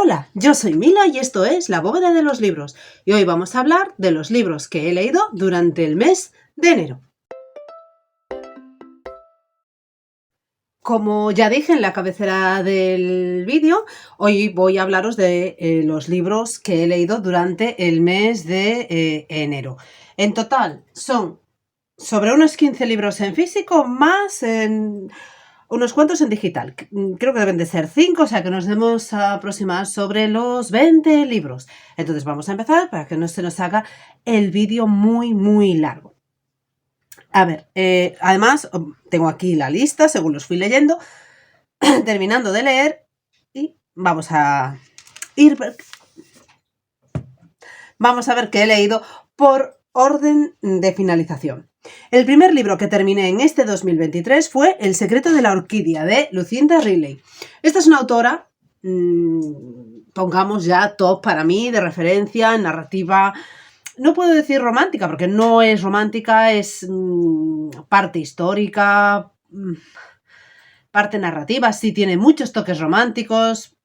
Hola, yo soy Mila y esto es La Bóveda de los Libros, y hoy vamos a hablar de los libros que he leído durante el mes de enero. Como ya dije en la cabecera del vídeo, hoy voy a hablaros de los libros que he leído durante el mes de enero. En total son sobre unos 15 libros en físico más unos cuantos en digital. Creo que deben de ser 5, o sea que nos debemos aproximar sobre los 20 libros. Entonces vamos a empezar para que no se nos haga el vídeo muy largo. A ver, además tengo aquí la lista según los fui leyendo, terminando de leer, y vamos a ver qué he leído por orden de finalización. El primer libro que terminé en este 2023 fue El secreto de la orquídea, de Lucinda Riley. Esta es una autora, pongamos ya top para mí, de referencia, narrativa. No puedo decir romántica, porque no es romántica, es parte histórica, parte narrativa, sí tiene muchos toques románticos,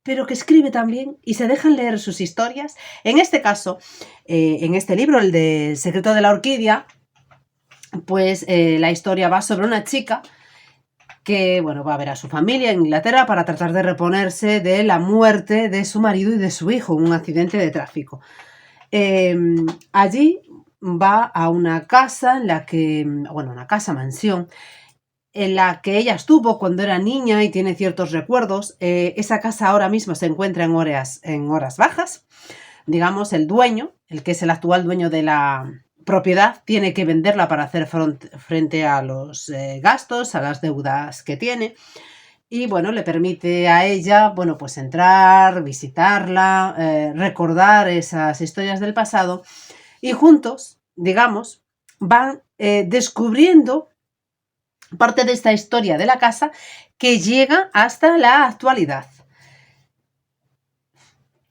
pero que escribe también y se dejan leer sus historias. En este caso, en este libro, el de Secreto de la Orquídea, pues la historia va sobre una chica que, bueno, va a ver a su familia en Inglaterra para tratar de reponerse de la muerte de su marido y de su hijo en un accidente de tráfico. Allí va a una casa en la que, bueno, una casa, mansión, en la que ella estuvo cuando era niña y tiene ciertos recuerdos. Esa casa ahora mismo se encuentra en horas bajas. Digamos, el dueño, el que es el actual dueño de la propiedad, tiene que venderla para hacer frente a los gastos, a las deudas que tiene. Y bueno, le permite a ella, bueno, pues entrar, visitarla, recordar esas historias del pasado, y juntos, digamos, van descubriendo parte de esta historia de la casa que llega hasta la actualidad.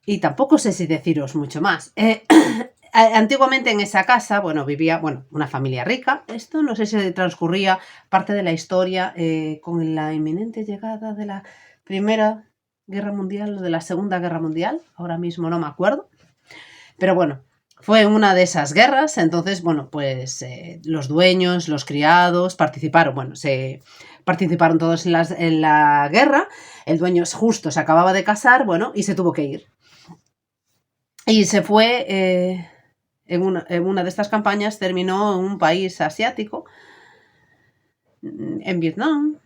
Y tampoco sé si deciros mucho más. Antiguamente en esa casa, bueno, vivía, una familia rica. Esto no sé si transcurría parte de la historia con la inminente llegada de la Primera Guerra Mundial o de la Segunda Guerra Mundial. Ahora mismo no me acuerdo. Pero bueno, fue una de esas guerras. Entonces, bueno, pues los dueños, los criados participaron. Se participaron todos en la guerra. El dueño justo se acababa de casar, y se tuvo que ir. Y se fue, en una de estas campañas terminó en un país asiático, en Vietnam.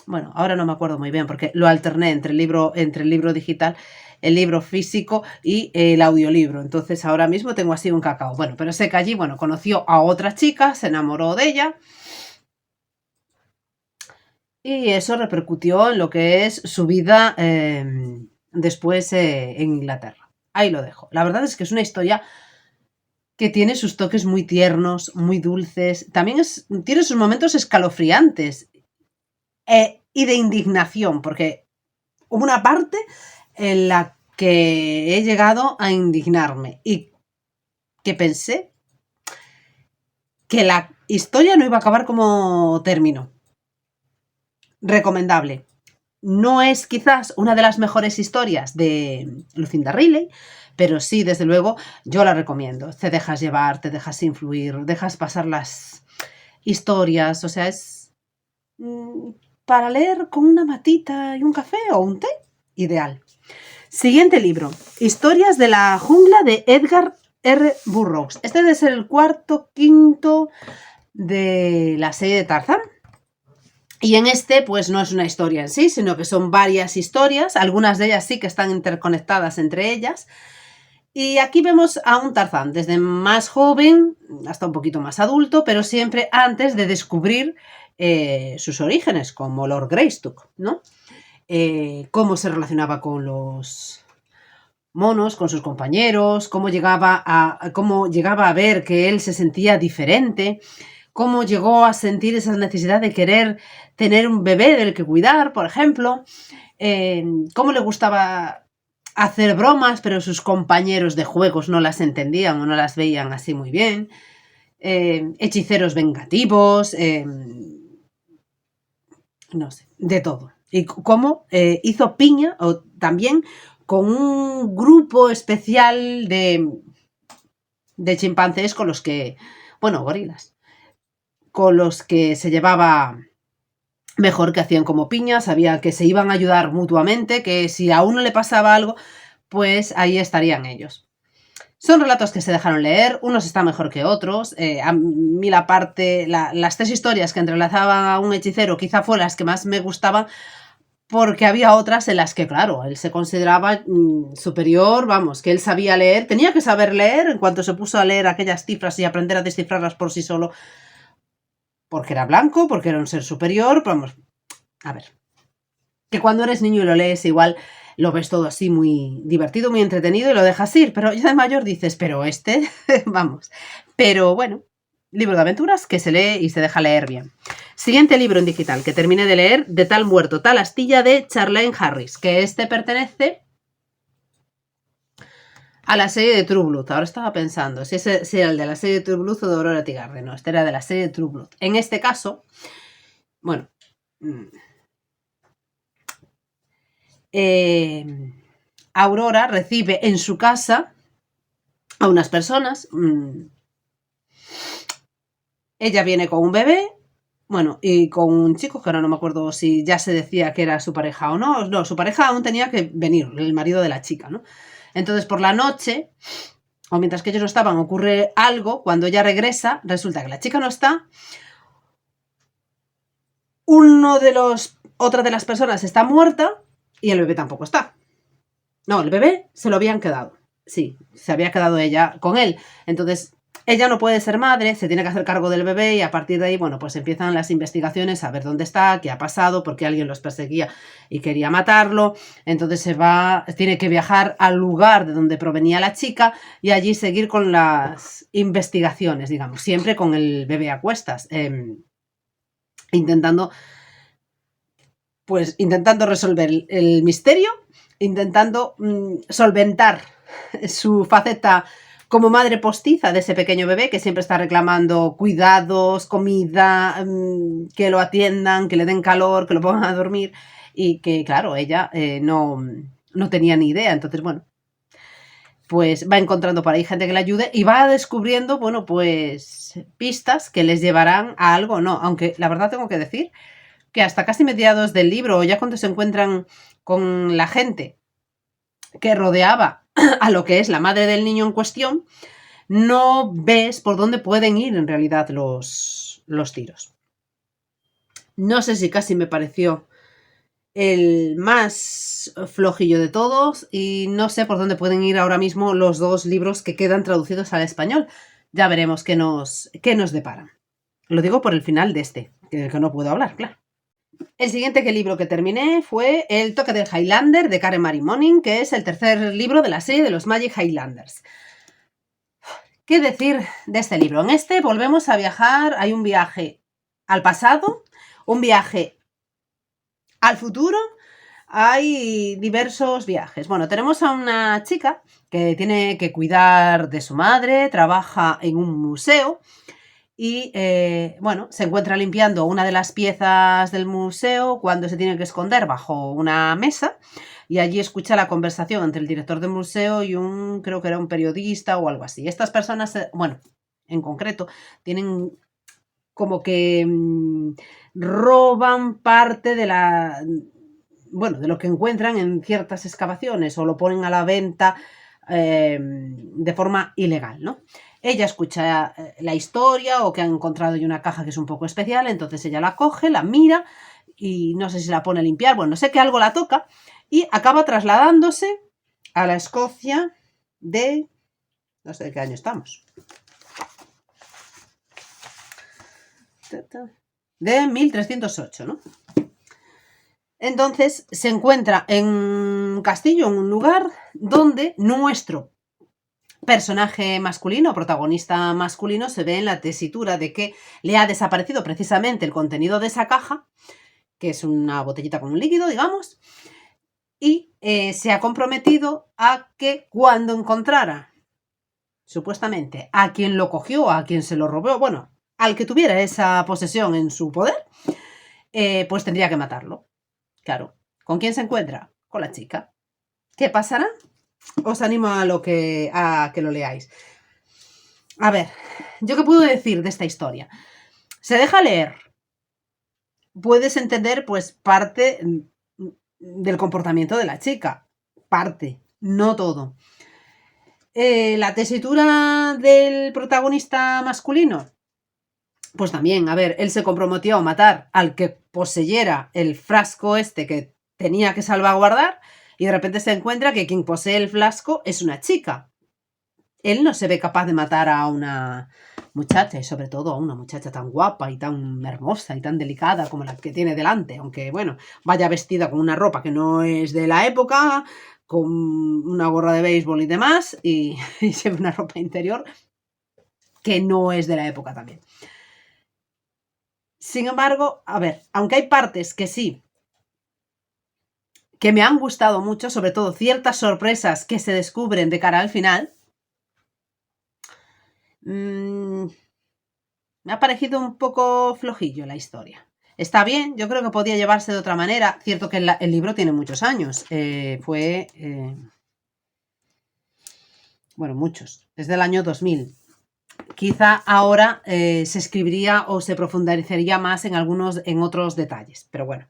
Bueno, ahora no me acuerdo muy bien porque lo alterné entre el libro digital, el libro físico y el audiolibro. Entonces ahora mismo tengo así un cacao. Bueno, pero sé que allí, conoció a otra chica, se enamoró de ella. Y eso repercutió en lo que es su vida después en Inglaterra. Ahí lo dejo. La verdad es que es una historia que tiene sus toques muy tiernos, muy dulces. También tiene sus momentos escalofriantes y de indignación, porque hubo una parte en la que he llegado a indignarme y que pensé que la historia no iba a acabar como terminó. Recomendable. No es quizás una de las mejores historias de Lucinda Riley, pero sí, desde luego, yo la recomiendo. Te dejas llevar, te dejas influir, dejas pasar las historias. O sea, es para leer con una matita y un café o un té, ideal. Siguiente libro, Historias de la jungla, de Edgar R. Burroughs. Este debe ser el cuarto, quinto de la serie de Tarzán. Y en este, pues no es una historia en sí, sino que son varias historias. Algunas de ellas sí que están interconectadas entre ellas. Y aquí vemos a un Tarzán, desde más joven hasta un poquito más adulto, pero siempre antes de descubrir sus orígenes, como Lord Greystoke, ¿no? Cómo se relacionaba con los monos, con sus compañeros, cómo llegaba a ver que él se sentía diferente, cómo llegó a sentir esa necesidad de querer tener un bebé del que cuidar, por ejemplo, cómo le gustaba hacer bromas, pero sus compañeros de juegos no las entendían o no las veían así muy bien, hechiceros vengativos, no sé, de todo. y cómo hizo piña o también con un grupo especial de chimpancés con los que, bueno, gorilas, con los que se llevaba mejor, que hacían como piña, sabía que se iban a ayudar mutuamente, que si a uno le pasaba algo, pues ahí estarían ellos. Son relatos que se dejaron leer, unos están mejor que otros. A mí las 3 historias que entrelazaban a un hechicero quizá fue las que más me gustaban, porque había otras en las que, claro, él se consideraba superior, vamos, que él sabía leer, tenía que saber leer en cuanto se puso a leer aquellas cifras y aprender a descifrarlas por sí solo, porque era blanco, porque era un ser superior, vamos, a ver, que cuando eres niño y lo lees igual lo ves todo así muy divertido, muy entretenido y lo dejas ir, pero ya de mayor dices, pero vamos, pero bueno, libro de aventuras que se lee y se deja leer bien. Siguiente libro en digital que terminé de leer, De tal muerto, tal astilla, de Charlaine Harris, que pertenece a la serie de True Blood. Ahora estaba pensando si era el de la serie de True Blood o de Aurora Tigarde. No, este era de la serie de True Blood. En este caso, bueno, Aurora recibe en su casa a unas personas. Ella viene con un bebé, bueno, y con un chico, que ahora no me acuerdo si ya se decía que era su pareja o no. No, su pareja aún tenía que venir, el marido de la chica, ¿no? Entonces, por la noche, o mientras que ellos no estaban, ocurre algo. Cuando ella regresa, resulta que la chica no está. Otra de las personas está muerta y el bebé tampoco está. No, el bebé se lo habían quedado. Sí, se había quedado ella con él. Entonces, ella no puede ser madre, se tiene que hacer cargo del bebé y a partir de ahí, bueno, pues empiezan las investigaciones a ver dónde está, qué ha pasado, por qué alguien los perseguía y quería matarlo. Entonces tiene que viajar al lugar de donde provenía la chica y allí seguir con las investigaciones, digamos, siempre con el bebé a cuestas, intentando resolver el misterio, intentando solventar su faceta como madre postiza de ese pequeño bebé que siempre está reclamando cuidados, comida, que lo atiendan, que le den calor, que lo pongan a dormir, y que, claro, ella no tenía ni idea. Entonces, bueno, pues va encontrando por ahí gente que le ayude y va descubriendo, bueno, pues pistas que les llevarán a algo, ¿no? Aunque la verdad tengo que decir que hasta casi mediados del libro, ya cuando se encuentran con la gente que rodeaba a lo que es la madre del niño en cuestión, no ves por dónde pueden ir en realidad los tiros. No sé si casi me pareció el más flojillo de todos y no sé por dónde pueden ir ahora mismo los 2 libros que quedan traducidos al español. Ya veremos qué nos deparan. Lo digo por el final de que no puedo hablar, claro. El siguiente libro que terminé fue El toque del Highlander, de Karen Marie Moning, que es el tercer libro de la serie de los Magic Highlanders. ¿Qué decir de este libro? En este volvemos a viajar, hay un viaje al pasado, un viaje al futuro, hay diversos viajes. Bueno, tenemos a una chica que tiene que cuidar de su madre, trabaja en un museo y, bueno, se encuentra limpiando una de las piezas del museo cuando se tiene que esconder bajo una mesa y allí escucha la conversación entre el director del museo y creo que era un periodista o algo así. Estas personas, bueno, en concreto, tienen como que roban parte de de lo que encuentran en ciertas excavaciones o lo ponen a la venta de forma ilegal, ¿no? Ella escucha la historia o que ha encontrado ya una caja que es un poco especial, entonces ella la coge, la mira y no sé si la pone a limpiar, bueno, no sé que algo la toca y acaba trasladándose a la Escocia no sé de qué año estamos. De 1308, ¿no? Entonces se encuentra en un castillo, en un lugar donde nuestro personaje masculino, protagonista masculino, se ve en la tesitura de que le ha desaparecido precisamente el contenido de esa caja, que es una botellita con un líquido, digamos, y se ha comprometido a que cuando encontrara, supuestamente, a quien lo cogió, a quien se lo robó, bueno, al que tuviera esa posesión en su poder, pues tendría que matarlo. Claro. ¿Con quién se encuentra? Con la chica. ¿Qué pasará? Os animo a que lo leáis. A ver, ¿yo qué puedo decir de esta historia? Se deja leer. Puedes entender, pues, parte del comportamiento de la chica. Parte, no todo. La tesitura del protagonista masculino. Pues también, a ver, él se comprometió a matar al que poseyera el frasco este que tenía que salvaguardar y de repente se encuentra que quien posee el frasco es una chica. Él no se ve capaz de matar a una muchacha y sobre todo a una muchacha tan guapa y tan hermosa y tan delicada como la que tiene delante, aunque bueno, vaya vestida con una ropa que no es de la época, con una gorra de béisbol y demás y lleva una ropa interior que no es de la época también. Sin embargo, a ver, aunque hay partes que sí, que me han gustado mucho, sobre todo ciertas sorpresas que se descubren de cara al final, me ha parecido un poco flojillo la historia. Está bien, yo creo que podía llevarse de otra manera. Cierto que el libro tiene muchos años. Bueno, muchos. Es del año 2000. Quizá ahora se escribiría o se profundizaría más en otros detalles. Pero bueno.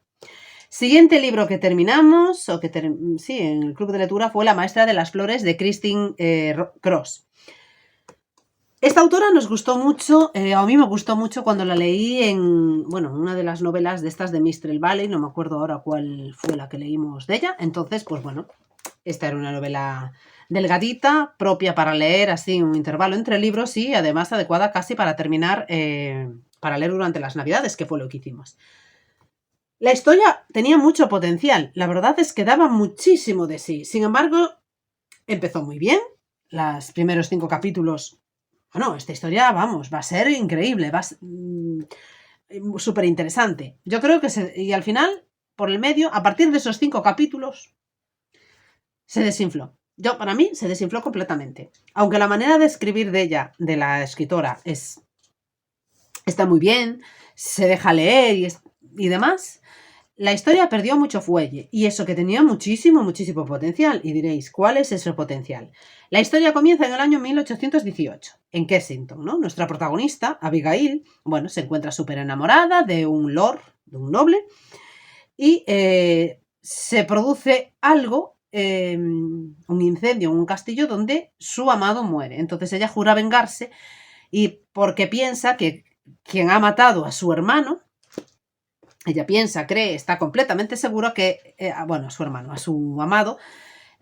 Siguiente libro que terminamos, sí, en el club de lectura, fue La maestra de las flores de Christine Cross. Esta autora nos gustó mucho, a mí me gustó mucho cuando la leí en una de las novelas de estas de Mistral Valley, no me acuerdo ahora cuál fue la que leímos de ella, entonces pues bueno, esta era una novela delgadita, propia para leer así un intervalo entre libros y además adecuada casi para terminar, para leer durante las Navidades, que fue lo que hicimos. La historia tenía mucho potencial, la verdad es que daba muchísimo de sí, sin embargo, empezó muy bien, los primeros 5 capítulos. Bueno, esta historia, vamos, va a ser increíble, va a ser súper interesante. Yo creo que y al final, por el medio, a partir de esos 5 capítulos, se desinfló. Para mí, se desinfló completamente. Aunque la manera de escribir de ella, de la escritora, está muy bien, se deja leer y demás, la historia perdió mucho fuelle, y eso que tenía muchísimo, muchísimo potencial. Y diréis, ¿cuál es ese potencial? La historia comienza en el año 1818, en Kensington, ¿no? Nuestra protagonista, Abigail, se encuentra súper enamorada de un lord, de un noble, y se produce algo, un incendio en un castillo donde su amado muere. Entonces ella jura vengarse, y porque piensa que quien ha matado a su hermano, ella piensa, cree, está completamente segura que, a su hermano, a su amado,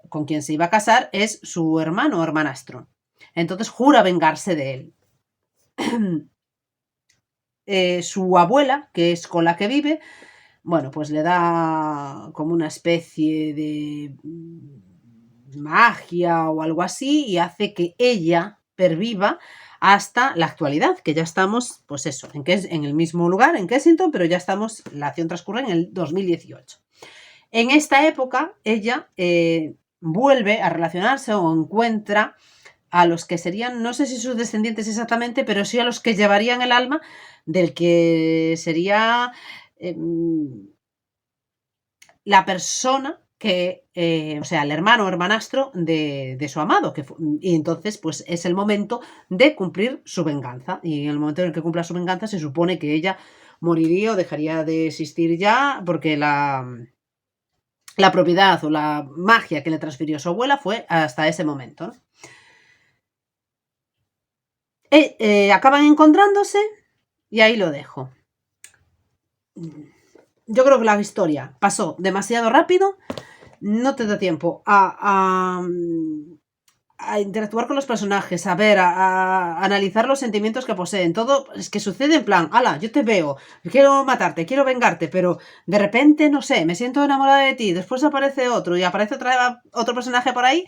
con quien se iba a casar, es su hermano o hermanastro. Entonces jura vengarse de él. Su abuela, que es con la que vive, pues le da como una especie de magia o algo así y hace que ella perviva hasta la actualidad, que ya estamos, pues eso, en el mismo lugar, en Kensington, pero ya estamos, la acción transcurre en el 2018. En esta época, ella vuelve a relacionarse o encuentra a los que serían, no sé si sus descendientes exactamente, pero sí a los que llevarían el alma del que sería la persona que, el hermano o hermanastro de su amado, y entonces pues es el momento de cumplir su venganza, y en el momento en el que cumpla su venganza se supone que ella moriría o dejaría de existir ya, porque la propiedad o la magia que le transfirió su abuela fue hasta ese momento, ¿no? Acaban encontrándose y ahí lo dejo. Yo creo que la historia pasó demasiado rápido, no te da tiempo a interactuar con los personajes, a analizar los sentimientos que poseen. Todo es que sucede en plan, ala, yo te veo, quiero matarte, quiero vengarte, pero de repente, no sé, me siento enamorada de ti, después aparece otro y aparece otro personaje por ahí.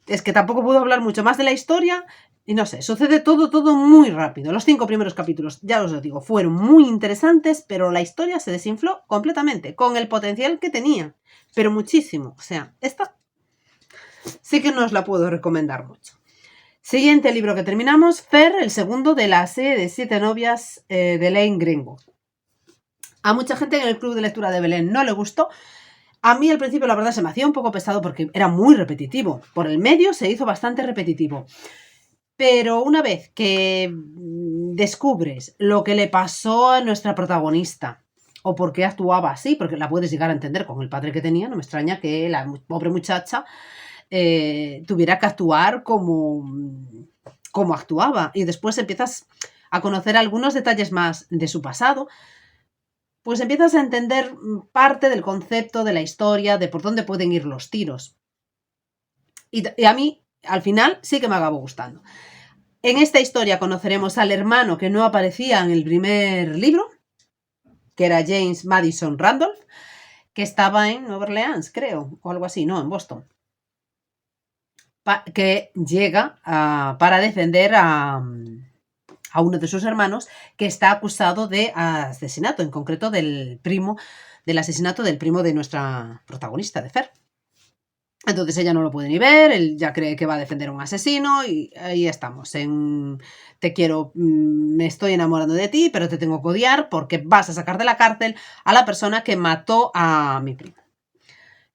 Es que tampoco puedo hablar mucho más de la historia y no sé, sucede todo muy rápido. Los 5 primeros capítulos, ya os lo digo, fueron muy interesantes, pero la historia se desinfló completamente, con el potencial que tenía, pero muchísimo. O sea, esta sí que no os la puedo recomendar mucho. Siguiente libro que terminamos, Fer, el segundo de la serie de 7 novias de Lane Greenwood. A mucha gente en el club de lectura de Belén no le gustó. A mí al principio la verdad se me hacía un poco pesado porque era muy repetitivo. Por el medio se hizo bastante repetitivo. Pero una vez que descubres lo que le pasó a nuestra protagonista o por qué actuaba así, porque la puedes llegar a entender con el padre que tenía, no me extraña que la pobre muchacha tuviera que actuar como actuaba. Y después empiezas a conocer algunos detalles más de su pasado, pues empiezas a entender parte del concepto de la historia, de por dónde pueden ir los tiros. Y a mí, al final, sí que me acabó gustando. En esta historia conoceremos al hermano que no aparecía en el primer libro, que era James Madison Randolph, que estaba en Nueva Orleans, creo, o algo así, no, en Boston, que llega para defender a uno de sus hermanos que está acusado de asesinato, en concreto del asesinato del primo de nuestra protagonista, de Fer. Entonces ella no lo puede ni ver, él ya cree que va a defender a un asesino y ahí estamos, te quiero, me estoy enamorando de ti, pero te tengo que odiar porque vas a sacar de la cárcel a la persona que mató a mi primo.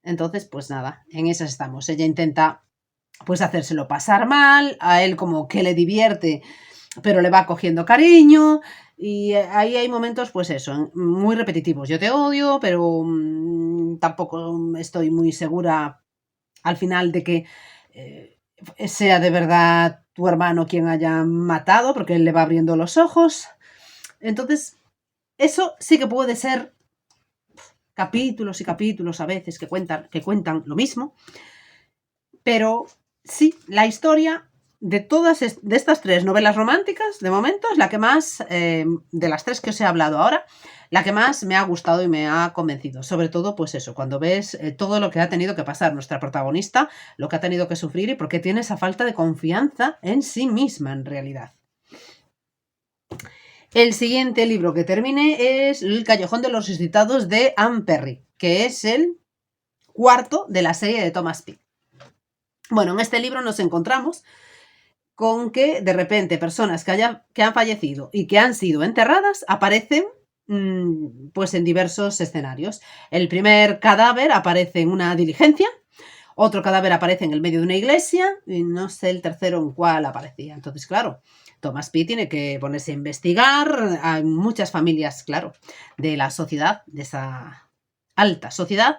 Entonces, pues nada, en esas estamos. Ella intenta pues hacérselo pasar mal, a él como que le divierte, pero le va cogiendo cariño y ahí hay momentos, pues eso, muy repetitivos. Yo te odio, pero tampoco estoy muy segura al final de que sea de verdad tu hermano quien haya matado, porque él le va abriendo los ojos. Entonces, eso sí que puede ser capítulos y capítulos a veces que cuentan lo mismo, pero sí, la historia de estas 3 novelas románticas, de momento, es la que más, de las 3 que os he hablado ahora, la que más me ha gustado y me ha convencido. Sobre todo, pues eso, cuando ves todo lo que ha tenido que pasar nuestra protagonista, lo que ha tenido que sufrir y por qué tiene esa falta de confianza en sí misma, en realidad. El siguiente libro que terminé es El Callejón de los Resucitados de Anne Perry, que es el 4º de la serie de Thomas Pitt. Bueno, en este libro nos encontramos con que de repente personas que han fallecido y que han sido enterradas aparecen pues en diversos escenarios. El primer cadáver aparece en una diligencia, otro cadáver aparece en el medio de una iglesia y no sé el tercero en cuál aparecía. Entonces, claro, Thomas Pitt tiene que ponerse a investigar. Hay muchas familias, claro, de la sociedad, de esa alta sociedad,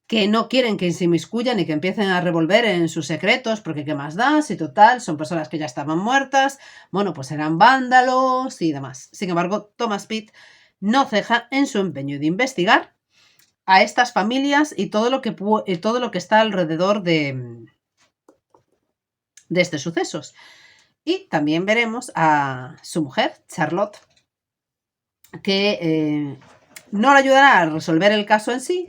que no quieren que se inmiscuyan y que empiecen a revolver en sus secretos, porque qué más da, si total, son personas que ya estaban muertas, bueno, pues eran vándalos y demás. Sin embargo, Thomas Pitt no ceja en su empeño de investigar a estas familias y todo lo que está alrededor de estos sucesos. Y también veremos a su mujer, Charlotte, que no le ayudará a resolver el caso en sí,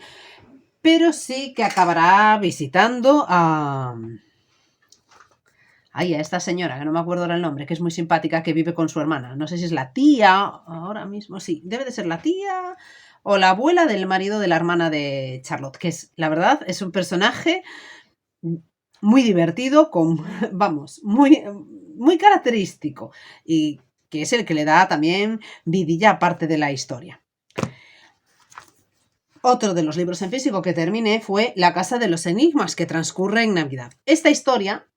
pero sí que acabará visitando a esta señora, que no me acuerdo ahora el nombre, que es muy simpática, que vive con su hermana. No sé si es la tía, ahora mismo sí, debe de ser la tía o la abuela del marido de la hermana de Charlotte, que es, la verdad, es un personaje muy divertido, muy característico y que es el que le da también vidilla a parte de la historia. Otro de los libros en físico que terminé fue La Casa de los Enigmas, que transcurre en Navidad. Esta historia,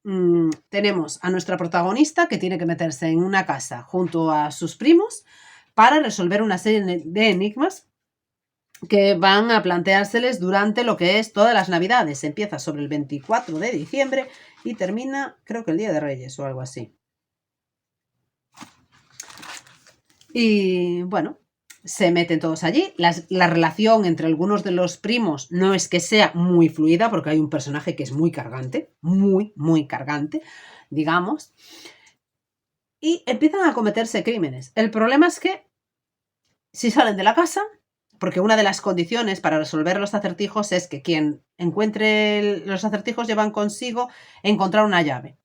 tenemos a nuestra protagonista que tiene que meterse en una casa junto a sus primos para resolver una serie de enigmas que van a planteárseles durante lo que es todas las Navidades. Empieza sobre el 24 de diciembre y termina, creo que el Día de Reyes o algo así. Y bueno, se meten todos allí. La relación entre algunos de los primos no es que sea muy fluida, porque hay un personaje que es muy cargante, muy cargante, digamos, y empiezan a cometerse crímenes. El problema es que si salen de la casa, porque una de las condiciones para resolver los acertijos es que quien encuentre los acertijos llevan consigo encontrar una llave.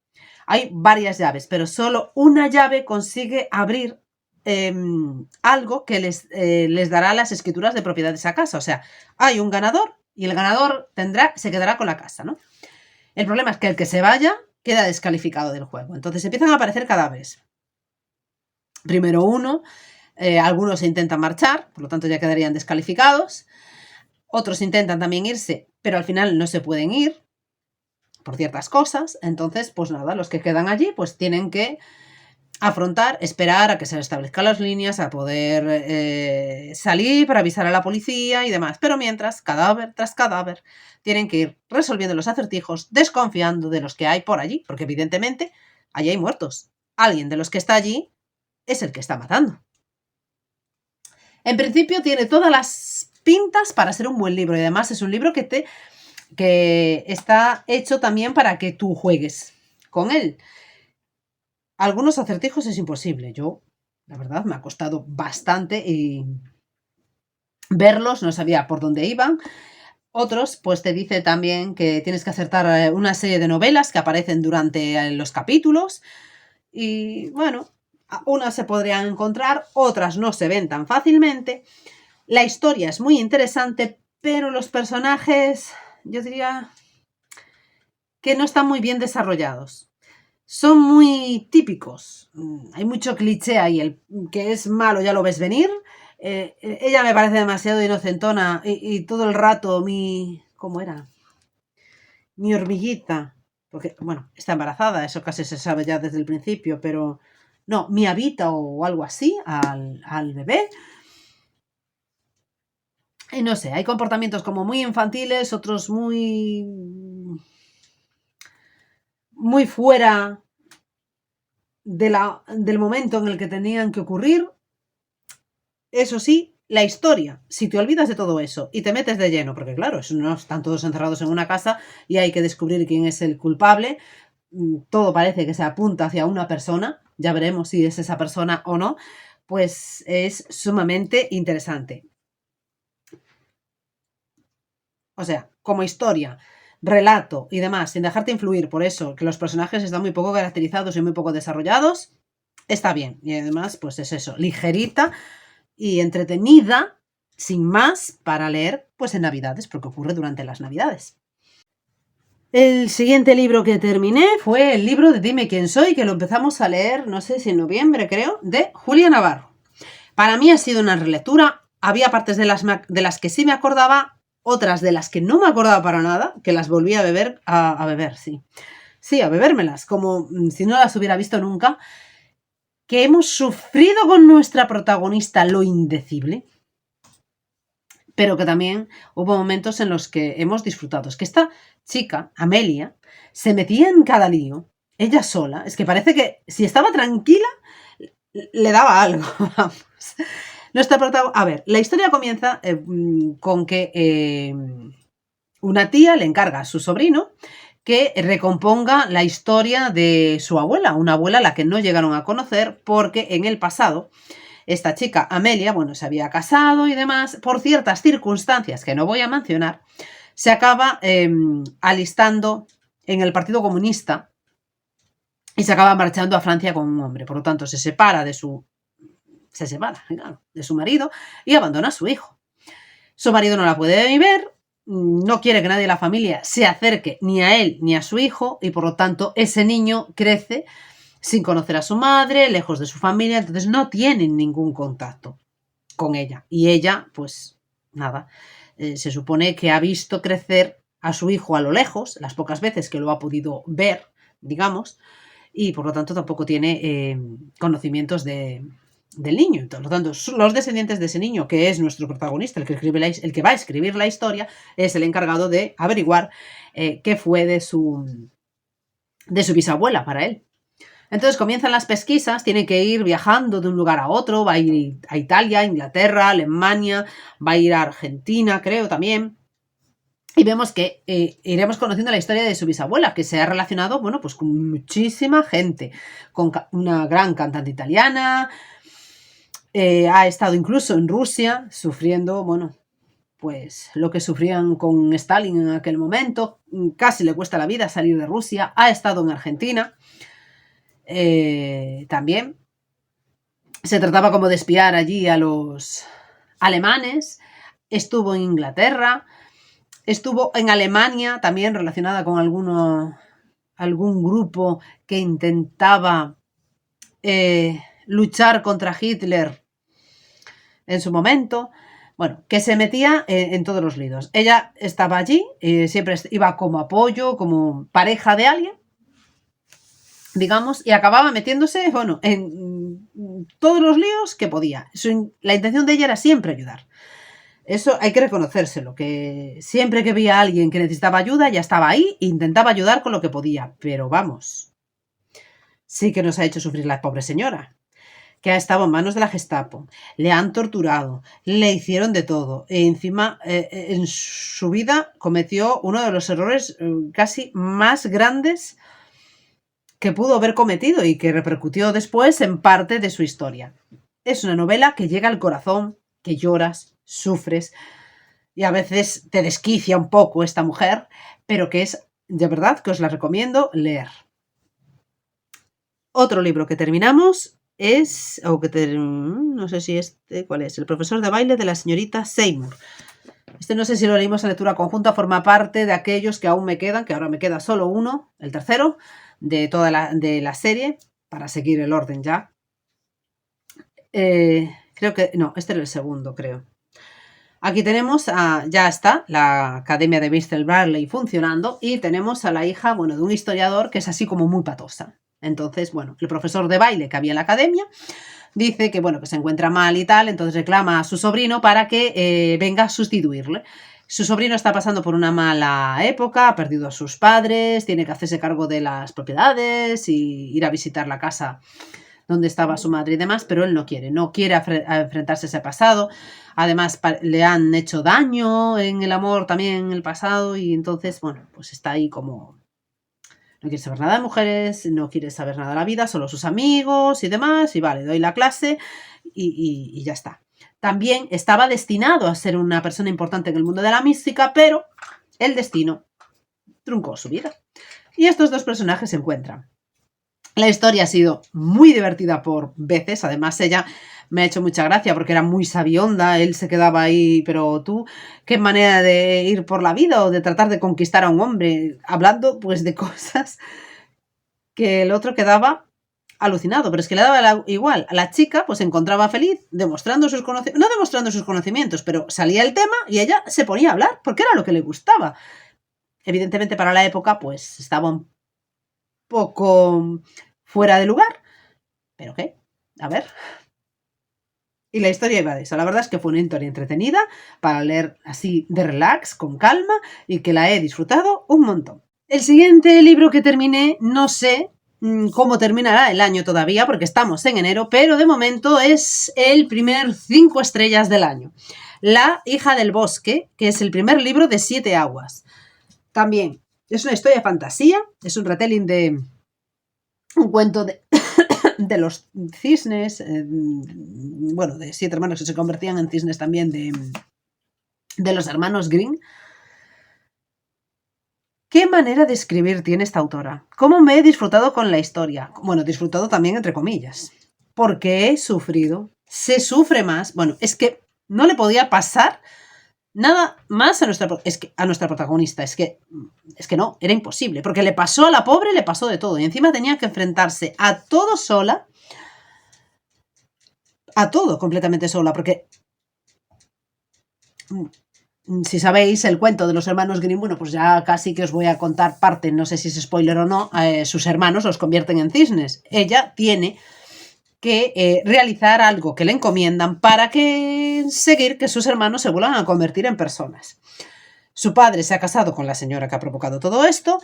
Hay varias llaves, pero solo una llave consigue abrir algo que les dará las escrituras de propiedad de esa casa. O sea, hay un ganador y el ganador se quedará con la casa, ¿no? El problema es que el que se vaya queda descalificado del juego. Entonces empiezan a aparecer cadáveres. Primero uno, Algunos intentan marchar, por lo tanto ya quedarían descalificados. Otros intentan también irse, pero al final no se pueden ir por ciertas cosas. Entonces, pues nada, los que quedan allí pues tienen que afrontar, esperar a que se establezcan las líneas, a poder salir para avisar a la policía y demás. Pero mientras, cadáver tras cadáver, tienen que ir resolviendo los acertijos, desconfiando de los que hay por allí, porque evidentemente allí hay muertos. Alguien de los que está allí es el que está matando. En principio tiene todas las pintas para ser un buen libro y además es un libro que está hecho también para que tú juegues con él. Algunos acertijos es imposible. Yo, la verdad, me ha costado bastante y verlos, no sabía por dónde iban. Otros, pues te dice también que tienes que acertar una serie de novelas que aparecen durante los capítulos. Y bueno, unas se podrían encontrar, otras no se ven tan fácilmente. La historia es muy interesante, pero los personajes, yo diría que no están muy bien desarrollados. Son muy típicos. Hay mucho cliché ahí. El que es malo ya lo ves venir. Ella me parece demasiado inocentona y todo el rato ¿cómo era? Mi hormiguita. Porque, bueno, está embarazada, eso casi se sabe ya desde el principio, pero no, mi habita o algo así al bebé. Y no sé, hay comportamientos como muy infantiles, otros muy fuera del momento en el que tenían que ocurrir. Eso sí, la historia, si te olvidas de todo eso y te metes de lleno, porque claro, no están todos encerrados en una casa y hay que descubrir quién es el culpable, todo parece que se apunta hacia una persona, ya veremos si es esa persona o no, pues es sumamente interesante. O sea, como historia, relato y demás, sin dejarte influir por eso, que los personajes están muy poco caracterizados y muy poco desarrollados, está bien. Y además, pues es eso, ligerita y entretenida, sin más, para leer pues en Navidades, porque ocurre durante las Navidades. El siguiente libro que terminé fue el libro de Dime quién soy, que lo empezamos a leer, no sé si en noviembre creo, de Julia Navarro. Para mí ha sido una relectura, había partes de las que sí me acordaba, otras de las que no me acordaba para nada, que las volví a beber, a beber, sí. Sí, a bebérmelas, como si no las hubiera visto nunca, que hemos sufrido con nuestra protagonista lo indecible, pero que también hubo momentos en los que hemos disfrutado. Es que esta chica, Amelia, se metía en cada lío, ella sola, es que parece que si estaba tranquila, le daba algo, vamos. A ver, la historia comienza con que una tía le encarga a su sobrino que recomponga la historia de su abuela, una abuela a la que no llegaron a conocer porque en el pasado esta chica, Amelia, bueno, se había casado y demás, por ciertas circunstancias que no voy a mencionar, se acaba alistando en el Partido Comunista y se acaba marchando a Francia con un hombre. Por lo tanto, se separa de su marido y abandona a su hijo. Su marido no la puede ver, no quiere que nadie de la familia se acerque ni a él ni a su hijo y por lo tanto ese niño crece sin conocer a su madre, lejos de su familia, entonces no tienen ningún contacto con ella. Y ella, pues nada, se supone que ha visto crecer a su hijo a lo lejos, las pocas veces que lo ha podido ver, digamos, y por lo tanto tampoco tiene conocimientos del niño. Por lo tanto, los descendientes de ese niño, que es nuestro protagonista, el que va a escribir la historia, es el encargado de averiguar qué fue de su bisabuela para él. Entonces comienzan las pesquisas, tiene que ir viajando de un lugar a otro, va a ir a Italia, Inglaterra, Alemania, va a ir a Argentina, creo también. Y vemos que iremos conociendo la historia de su bisabuela, que se ha relacionado, bueno, pues con muchísima gente, con una gran cantante italiana, ha estado incluso en Rusia, sufriendo, bueno, pues lo que sufrían con Stalin en aquel momento, casi le cuesta la vida salir de Rusia, ha estado en Argentina. También se trataba como de espiar allí a los alemanes, estuvo en Inglaterra, estuvo en Alemania también relacionada con algún grupo que intentaba luchar contra Hitler en su momento. Bueno, que se metía en todos los líos. Ella estaba allí, siempre iba como apoyo, como pareja de alguien, digamos, y acababa metiéndose, bueno, en todos los líos que podía. La intención de ella era siempre ayudar. Eso hay que reconocérselo, que siempre que veía a alguien que necesitaba ayuda, ya estaba ahí e intentaba ayudar con lo que podía. Pero vamos, sí que nos ha hecho sufrir la pobre señora, que ha estado en manos de la Gestapo, le han torturado, le hicieron de todo, e encima en su vida cometió uno de los errores casi más grandes que pudo haber cometido y que repercutió después en parte de su historia. Es una novela que llega al corazón, que lloras, sufres y a veces te desquicia un poco esta mujer, pero que es de verdad que os la recomiendo leer. Otro libro que terminamos es, no sé si ¿cuál es? El profesor de baile de la señorita Seymour. No sé si lo leímos en lectura conjunta, forma parte de aquellos que aún me quedan, que ahora me queda solo uno, el tercero, de toda la serie, para seguir el orden ya. Creo que, no, este era el segundo, creo. Aquí tenemos, ya está, la Academia de Bristol Barley funcionando y tenemos a la hija, bueno, de un historiador que es así como muy patosa. Entonces, bueno, el profesor de baile que había en la academia dice que, bueno, que se encuentra mal y tal, entonces reclama a su sobrino para que venga a sustituirle. Su sobrino está pasando por una mala época, ha perdido a sus padres, tiene que hacerse cargo de las propiedades y ir a visitar la casa donde estaba su madre y demás, pero él no quiere enfrentarse a ese pasado. Además, le han hecho daño en el amor también en el pasado y entonces, bueno, pues está ahí como no quiere saber nada de mujeres, no quiere saber nada de la vida, solo sus amigos y demás, y vale, doy la clase y ya está. También estaba destinado a ser una persona importante en el mundo de la mística, pero el destino truncó su vida. Y estos dos personajes se encuentran. La historia ha sido muy divertida por veces, además ella me ha hecho mucha gracia porque era muy sabionda, él se quedaba ahí, pero tú, qué manera de ir por la vida o de tratar de conquistar a un hombre, hablando pues de cosas que el otro quedaba alucinado, pero es que le daba igual. A la chica pues se encontraba feliz demostrando sus conocimientos, no demostrando sus conocimientos, pero salía el tema y ella se ponía a hablar porque era lo que le gustaba. Evidentemente para la época pues estaba un poco fuera de lugar, pero ¿qué? A ver. Y la historia iba de eso. La verdad es que fue una historia entretenida para leer así de relax, con calma, y que la he disfrutado un montón. El siguiente libro que terminé, no sé cómo terminará el año todavía, porque estamos en enero, pero de momento es el primer 5 estrellas del año. La hija del bosque, que es el primer libro de 7 aguas. También es una historia de fantasía, es un retelling de un cuento de los cisnes, bueno, de 7 hermanos que se convertían en cisnes también, de los hermanos Grimm. ¿Qué manera de escribir tiene esta autora? ¿Cómo me he disfrutado con la historia? Bueno, disfrutado también entre comillas, porque he sufrido. Se sufre más. Bueno, es que no le podía pasar nada más a nuestra protagonista. Es que no, era imposible, porque le pasó a la pobre, le pasó de todo. Y encima tenía que enfrentarse a todo sola, a todo completamente sola, porque si sabéis el cuento de los hermanos Grimm, bueno, pues ya casi que os voy a contar parte, no sé si es spoiler o no, sus hermanos los convierten en cisnes. Ella tiene que realizar algo que le encomiendan para conseguir que sus hermanos se vuelvan a convertir en personas. Su padre se ha casado con la señora que ha provocado todo esto,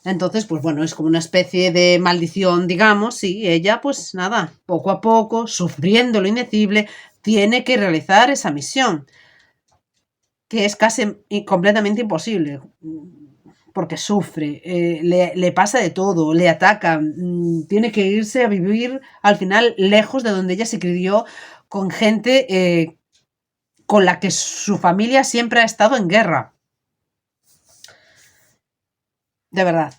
entonces, pues bueno, es como una especie de maldición, digamos, y ella, pues nada, poco a poco, sufriendo lo indecible, tiene que realizar esa misión, que es casi completamente imposible, porque sufre, le pasa de todo, le atacan, tiene que irse a vivir al final lejos de donde ella se crió, con gente con la que su familia siempre ha estado en guerra. De verdad,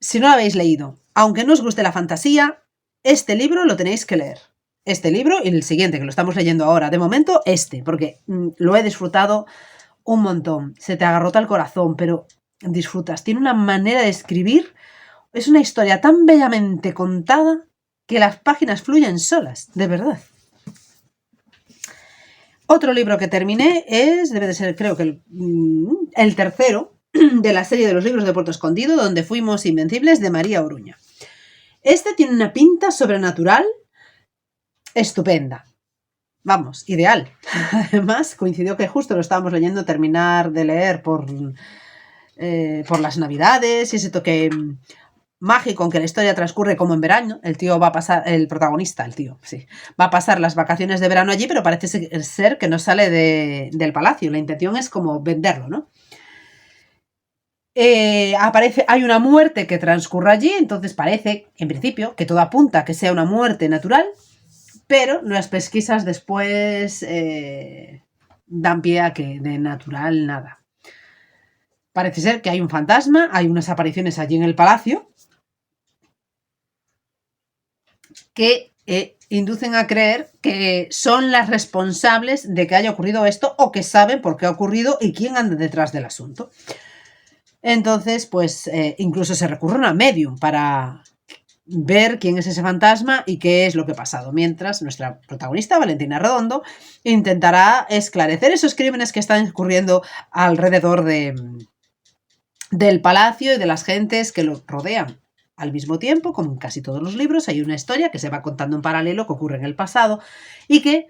si no lo habéis leído, aunque no os guste la fantasía, este libro lo tenéis que leer. Este libro y el siguiente, que lo estamos leyendo ahora. De momento, porque lo he disfrutado un montón. Se te agarrota el corazón, pero disfrutas. Tiene una manera de escribir. Es una historia tan bellamente contada que las páginas fluyen solas, de verdad. Otro libro que terminé debe de ser, creo que el tercero de la serie de los libros de Puerto Escondido, donde fuimos invencibles, de María Oruña. Este tiene una pinta sobrenatural estupenda. Vamos, ideal. Además, coincidió que justo lo estábamos leyendo, terminar de leer por las Navidades y ese toque mágico en que la historia transcurre como en verano. El tío va a pasar, el protagonista, el tío, sí, va a pasar las vacaciones de verano allí, pero parece ser que no sale del palacio. La intención es como venderlo, ¿no? Hay una muerte que transcurre allí, entonces parece, en principio, que todo apunta a que sea una muerte natural, pero las pesquisas después dan pie a que de natural nada. Parece ser que hay un fantasma, hay unas apariciones allí en el palacio que inducen a creer que son las responsables de que haya ocurrido esto o que saben por qué ha ocurrido y quién anda detrás del asunto. Entonces, pues incluso se recurre a una medium para ver quién es ese fantasma y qué es lo que ha pasado, mientras nuestra protagonista, Valentina Redondo, intentará esclarecer esos crímenes que están ocurriendo alrededor del palacio y de las gentes que lo rodean. Al mismo tiempo, como en casi todos los libros, hay una historia que se va contando en paralelo, que ocurre en el pasado y que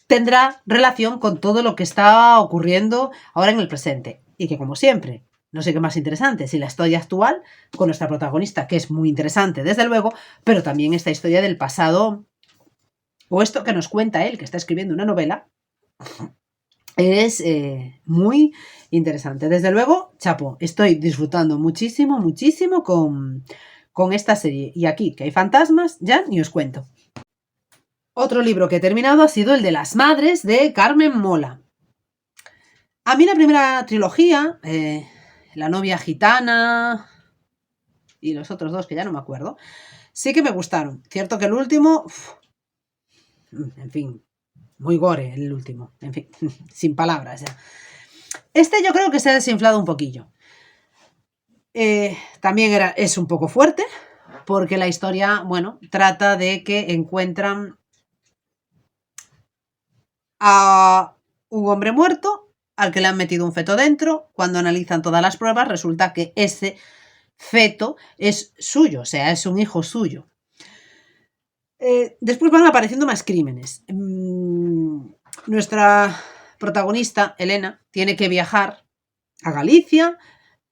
tendrá relación con todo lo que está ocurriendo ahora en el presente. Y que, como siempre, no sé qué más interesante, si la historia actual con nuestra protagonista, que es muy interesante, desde luego, pero también esta historia del pasado, o esto que nos cuenta él, que está escribiendo una novela, es muy interesante. Desde luego, chapo, estoy disfrutando muchísimo, muchísimo con esta serie. Y aquí, que hay fantasmas, ya ni os cuento. Otro libro que he terminado ha sido el de Las Madres, de Carmen Mola. A mí la primera trilogía, La novia gitana y los otros dos, que ya no me acuerdo, sí que me gustaron. Cierto que el último, en fin, muy gore el último, en fin, sin palabras ya. Este yo creo que se ha desinflado un poquillo. También es un poco fuerte, porque la historia, bueno, trata de que encuentran a un hombre muerto al que le han metido un feto dentro. Cuando analizan todas las pruebas, resulta que ese feto es suyo, o sea, es un hijo suyo. Después van apareciendo más crímenes. Nuestra protagonista, Elena, tiene que viajar a Galicia,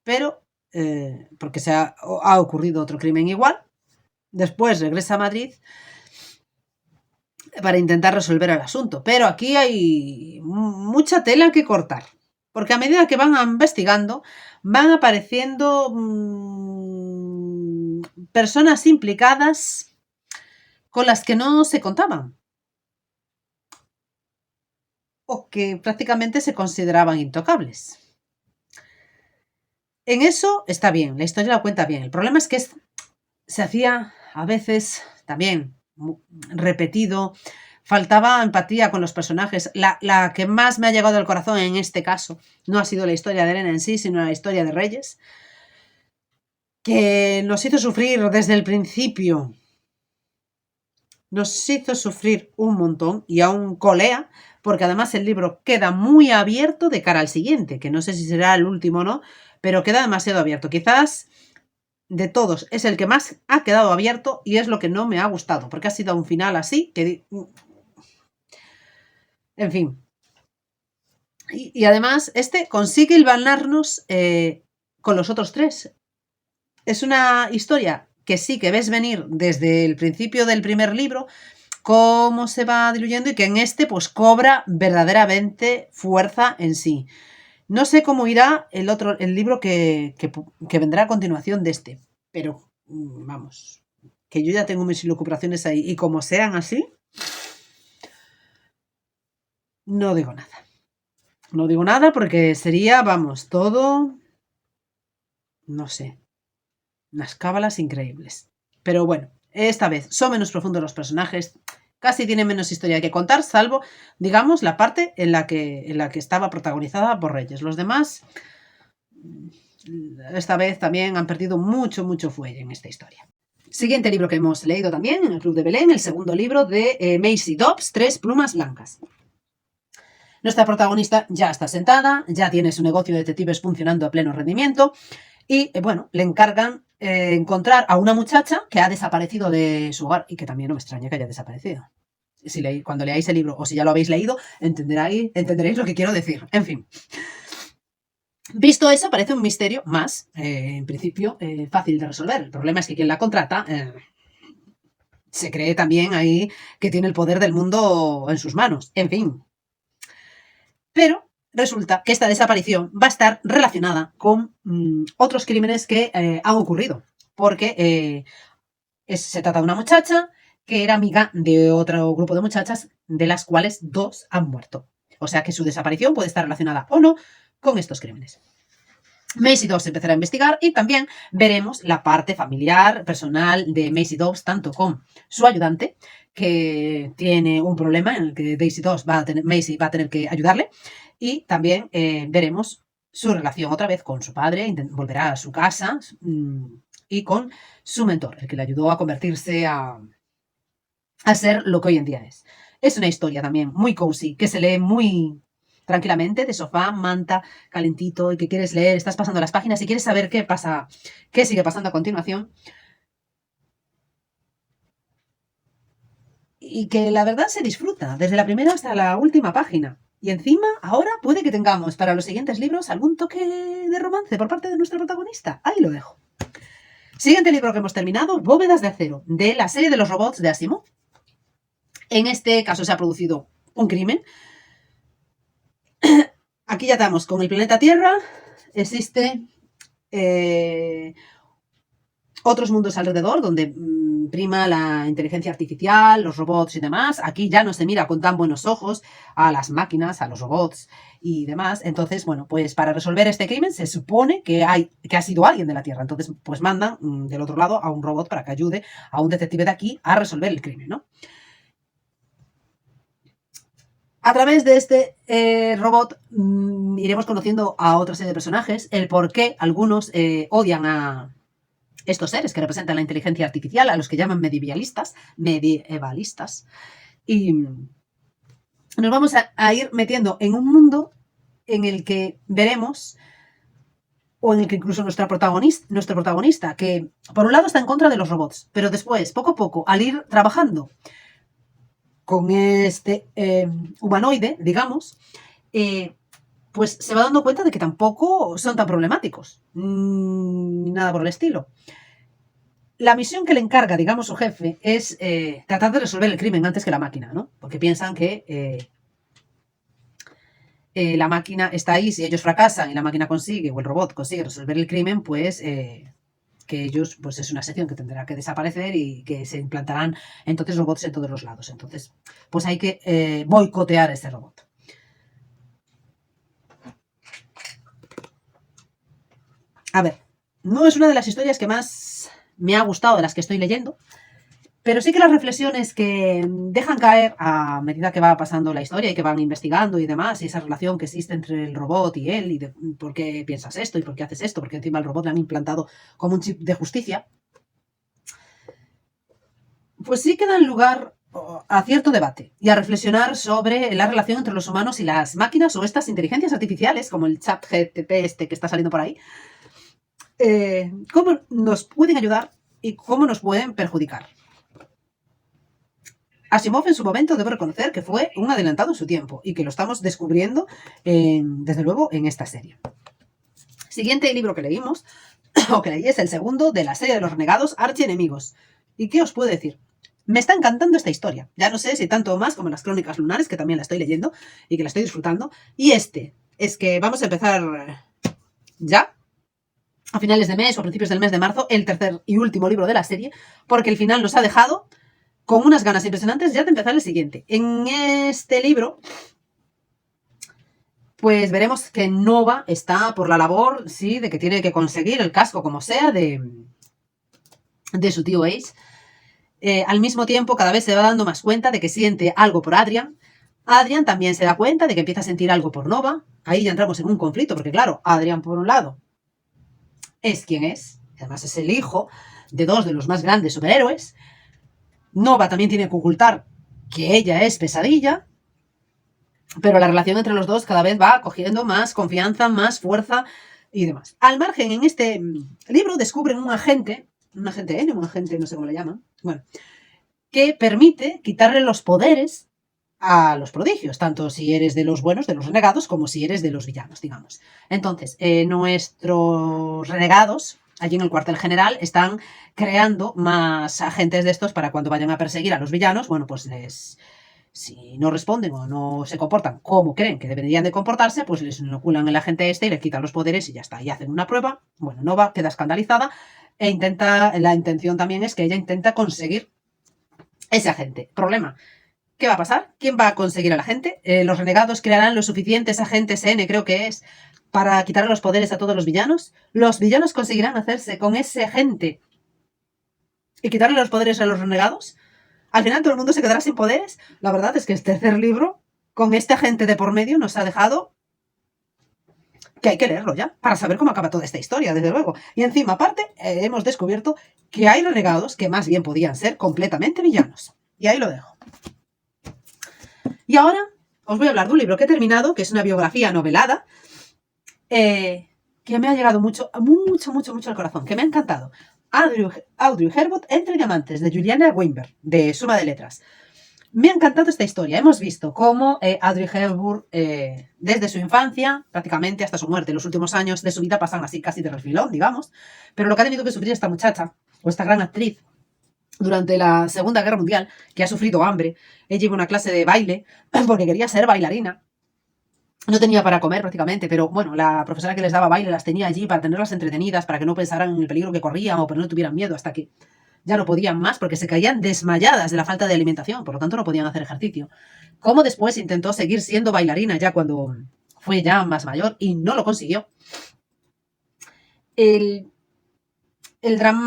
pero porque ha ocurrido otro crimen igual. Después regresa a Madrid para intentar resolver el asunto. Pero aquí hay mucha tela que cortar, porque a medida que van investigando, van apareciendo personas implicadas con las que no se contaban, o que prácticamente se consideraban intocables. En eso está bien, la historia la cuenta bien. El problema es que se hacía a veces también repetido, faltaba empatía con los personajes. La que más me ha llegado al corazón en este caso no ha sido la historia de Elena en sí, sino la historia de Reyes, que nos hizo sufrir desde el principio. Nos hizo sufrir un montón y aún colea, porque además el libro queda muy abierto de cara al siguiente, que no sé si será el último o no, pero queda demasiado abierto. Quizás de todos es el que más ha quedado abierto y es lo que no me ha gustado, porque ha sido un final así que... En fin. Y además este consigue hilvanarnos con los otros tres. Es una historia que sí que ves venir desde el principio del primer libro, cómo se va diluyendo y que en este pues cobra verdaderamente fuerza en sí. No sé cómo irá el libro que vendrá a continuación de este, pero vamos, que yo ya tengo mis lucubraciones ahí y como sean así, no digo nada. No digo nada porque sería, vamos, todo, no sé, unas cábalas increíbles. Pero bueno, esta vez son menos profundos los personajes, casi tienen menos historia que contar, salvo, digamos, la parte en la que estaba protagonizada por Reyes. Los demás, esta vez también han perdido mucho, mucho fuelle en esta historia. Siguiente libro que hemos leído también en el Club de Belén, el segundo libro de Maisie Dobbs, Tres plumas blancas. Nuestra protagonista ya está sentada, ya tiene su negocio de detectives funcionando a pleno rendimiento y, bueno, le encargan encontrar a una muchacha que ha desaparecido de su hogar y que también no me extraña que haya desaparecido. Cuando leáis el libro o si ya lo habéis leído, entenderéis lo que quiero decir. En fin. Visto eso, parece un misterio más, en principio, fácil de resolver. El problema es que quien la contrata se cree también ahí que tiene el poder del mundo en sus manos. En fin. Pero resulta que esta desaparición va a estar relacionada con otros crímenes que han ocurrido. Porque se trata de una muchacha que era amiga de otro grupo de muchachas, de las cuales 2 han muerto. O sea que su desaparición puede estar relacionada o no con estos crímenes. Maisie Dobbs empezará a investigar y también veremos la parte familiar, personal de Maisie Dobbs, tanto con su ayudante, que tiene un problema en el que Maisie va a tener que ayudarle, y también veremos su relación otra vez con su padre, volverá a su casa, y con su mentor, el que le ayudó a convertirse a ser lo que hoy en día es. Es una historia también muy cozy, que se lee muy tranquilamente, de sofá, manta, calentito, y que quieres leer, estás pasando las páginas y quieres saber qué pasa, qué sigue pasando a continuación. Y que la verdad se disfruta, desde la primera hasta la última página. Y encima, ahora puede que tengamos para los siguientes libros algún toque de romance por parte de nuestro protagonista. Ahí lo dejo. Siguiente libro que hemos terminado, Bóvedas de Acero, de la serie de los robots de Asimov. En este caso se ha producido un crimen. Aquí ya estamos con el planeta Tierra. Existe otros mundos alrededor donde prima la inteligencia artificial, los robots y demás. Aquí ya no se mira con tan buenos ojos a las máquinas, a los robots y demás. Entonces, bueno, pues para resolver este crimen se supone que ha sido alguien de la Tierra. Entonces, pues mandan del otro lado a un robot para que ayude a un detective de aquí a resolver el crimen, ¿no? A través de este robot iremos conociendo a otra serie de personajes, el por qué algunos odian a estos seres que representan la inteligencia artificial, a los que llaman medievalistas, y nos vamos a ir metiendo en un mundo en el que veremos, o en el que incluso nuestro protagonista, que por un lado está en contra de los robots, pero después, poco a poco, al ir trabajando con este humanoide, digamos, pues se va dando cuenta de que tampoco son tan problemáticos, nada por el estilo. La misión que le encarga, digamos, su jefe es tratar de resolver el crimen antes que la máquina, ¿no? Porque piensan que la máquina está ahí, si ellos fracasan y la máquina consigue, o el robot consigue resolver el crimen, pues que ellos, pues es una sección que tendrá que desaparecer y que se implantarán entonces robots en todos los lados. Entonces, pues hay que boicotear ese robot. A ver, no es una de las historias que más me ha gustado de las que estoy leyendo, pero sí que las reflexiones que dejan caer a medida que va pasando la historia y que van investigando y demás, y esa relación que existe entre el robot y él, y de por qué piensas esto y por qué haces esto, porque encima al robot le han implantado como un chip de justicia, pues sí que dan lugar a cierto debate y a reflexionar sobre la relación entre los humanos y las máquinas o estas inteligencias artificiales, como el ChatGPT este que está saliendo por ahí, cómo nos pueden ayudar y cómo nos pueden perjudicar. Asimov en su momento debo reconocer que fue un adelantado en su tiempo y que lo estamos descubriendo desde luego en esta serie. Siguiente libro que leímos, o que leí, es el segundo de la serie de los renegados archienemigos. ¿Y qué os puedo decir? Me está encantando esta historia. Ya no sé si tanto más como las Crónicas Lunares, que también la estoy leyendo y que la estoy disfrutando. Y es que vamos a empezar ya, a finales de mes o a principios del mes de marzo, el tercer y último libro de la serie, porque el final nos ha dejado con unas ganas impresionantes ya de empezar el siguiente. En este libro, pues veremos que Nova está por la labor, sí, de que tiene que conseguir el casco como sea de su tío Ace. Al mismo tiempo, cada vez se va dando más cuenta de que siente algo por Adrian. Adrian también se da cuenta de que empieza a sentir algo por Nova. Ahí ya entramos en un conflicto, porque claro, Adrian por un lado es quien es, además es el hijo de 2 de los más grandes superhéroes. Nova también tiene que ocultar que ella es Pesadilla. pero la relación entre los dos cada vez va cogiendo más confianza, más fuerza y demás. Al margen, en este libro descubren un agente N, un agente, no sé cómo le llaman, bueno, que permite quitarle los poderes a los prodigios, tanto si eres de los buenos, de los renegados, como si eres de los villanos, digamos. Entonces, nuestros renegados, allí en el cuartel general, están creando más agentes de estos para cuando vayan a perseguir a los villanos, bueno, pues si no responden o no se comportan como creen que deberían de comportarse, pues les inoculan el agente este y le quitan los poderes y ya está. Y hacen una prueba, bueno, Nova queda escandalizada e la intención también es que ella intenta conseguir ese agente. Problema, ¿qué va a pasar? ¿Quién va a conseguir al agente? ¿Los renegados crearán los suficientes agentes N, creo que es, para quitarle los poderes a todos los villanos? ¿Los villanos conseguirán hacerse con ese agente y quitarle los poderes a los renegados? Al final todo el mundo se quedará sin poderes. La verdad es que este tercer libro, con este agente de por medio, nos ha dejado que hay que leerlo ya, para saber cómo acaba toda esta historia, desde luego. Y encima, aparte, hemos descubierto que hay renegados que más bien podían ser completamente villanos. Y ahí lo dejo. Y ahora os voy a hablar de un libro que he terminado, que es una biografía novelada, que me ha llegado mucho al corazón, que me ha encantado. Audrey Hepburn, Entre Diamantes, de Juliana Weinberg, de Suma de Letras. Me ha encantado esta historia. Hemos visto cómo Audrey Hepburn, desde su infancia, prácticamente hasta su muerte, los últimos años de su vida pasan así casi de refilón, digamos, pero lo que ha tenido que sufrir esta muchacha, o esta gran actriz, durante la Segunda Guerra Mundial, que ha sufrido hambre. Ella iba a una clase de baile porque quería ser bailarina. No tenía para comer prácticamente, pero bueno, la profesora que les daba baile las tenía allí para tenerlas entretenidas, para que no pensaran en el peligro que corrían o para que no tuvieran miedo, hasta que ya no podían más porque se caían desmayadas de la falta de alimentación, por lo tanto no podían hacer ejercicio. Como después intentó seguir siendo bailarina ya cuando fue ya más mayor y no lo consiguió.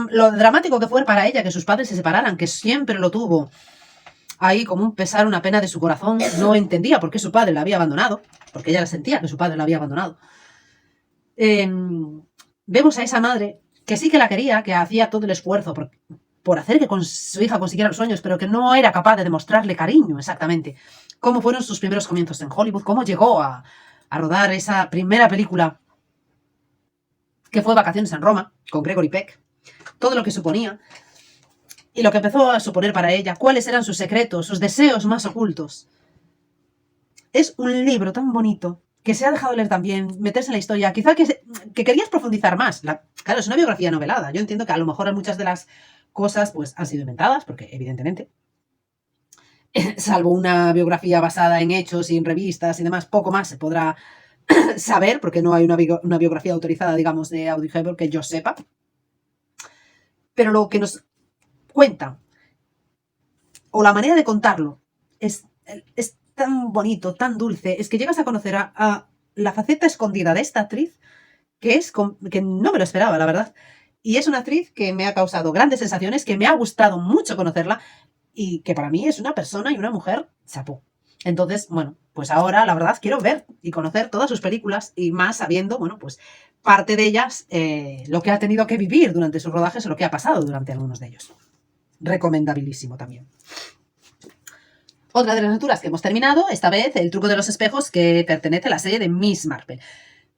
Lo dramático que fue para ella que sus padres se separaran, que siempre lo tuvo ahí como un pesar, una pena de su corazón, no entendía por qué su padre la había abandonado, porque ella sentía que su padre la había abandonado. Vemos a esa madre que sí que la quería, que hacía todo el esfuerzo por hacer que su hija consiguiera los sueños, pero que no era capaz de demostrarle cariño exactamente. Cómo fueron sus primeros comienzos en Hollywood, cómo llegó a rodar esa primera película que fue Vacaciones en Roma, con Gregory Peck, todo lo que suponía y lo que empezó a suponer para ella, cuáles eran sus secretos, sus deseos más ocultos. Es un libro tan bonito que se ha dejado leer también, meterse en la historia, quizá que querías profundizar más. Claro, es una biografía novelada. Yo entiendo que a lo mejor muchas de las cosas pues han sido inventadas, porque evidentemente, salvo una biografía basada en hechos y en revistas y demás, poco más se podrá saber, porque no hay una biografía autorizada, digamos, de Audrey Hepburn que yo sepa. Pero lo que nos cuenta, o la manera de contarlo, es tan bonito, tan dulce, es que llegas a conocer a la faceta escondida de esta actriz, que no me lo esperaba, la verdad. Y es una actriz que me ha causado grandes sensaciones, que me ha gustado mucho conocerla, y que para mí es una persona y una mujer chapó. Entonces, bueno, pues ahora la verdad quiero ver y conocer todas sus películas y más sabiendo, bueno, pues parte de ellas, lo que ha tenido que vivir durante sus rodajes o lo que ha pasado durante algunos de ellos. Recomendabilísimo también. Otra de las lecturas que hemos terminado, esta vez El truco de los espejos, que pertenece a la serie de Miss Marple.